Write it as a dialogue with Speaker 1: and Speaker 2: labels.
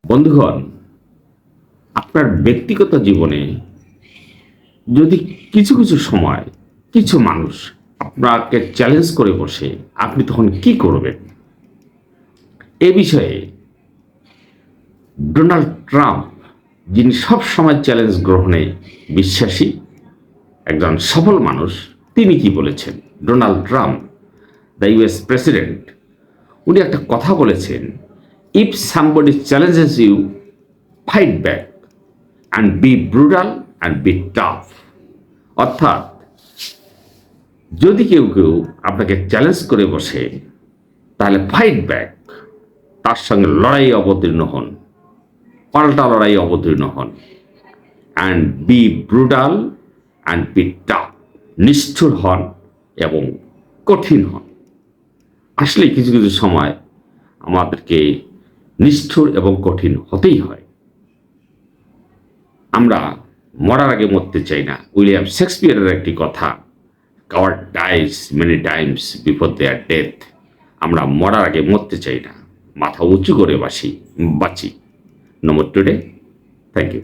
Speaker 1: বন্ধুগণ, আপনার ব্যক্তিগত জীবনে যদি কিছু কিছু সময় কিছু মানুষ আপনাকে চ্যালেঞ্জ করে বসে, আপনি তখন কি করবেন? এ বিষয়ে ডোনাল্ড ট্রাম্প, যিনি সব সময় চ্যালেঞ্জ গ্রহণে বিশ্বাসী একজন সফল মানুষ, তিনি কি বলেছেন? Donald Trump, the US president, উনি একটা কথা বলেছেন, if somebody challenges you, fight back and be brutal and be tough. অর্থাৎ যদি কেউ কেউ আপনাকে চ্যালেঞ্জ করে বসে, তাহলে ফাইট ব্যাক, তার সঙ্গে লড়াই অবতীর্ণ হন, পাল্টা লড়াই অবতীর্ণ হন, and be brutal and be tough, নিষ্ঠুর হন এবং কঠিন হন। আসলে কিছু কিছু সময় আমাদেরকে নিষ্ঠুর এবং কঠিন হতেই হয়। আমরা মরার আগে মরতে চাই না। উইলিয়াম শেক্সপিয়ারের একটি কথা, coward dies many Times before their death. আমরা মরার আগে মরতে চাই না, মাথা উঁচু করে বাঁচি। নমো টুডে। Thank you.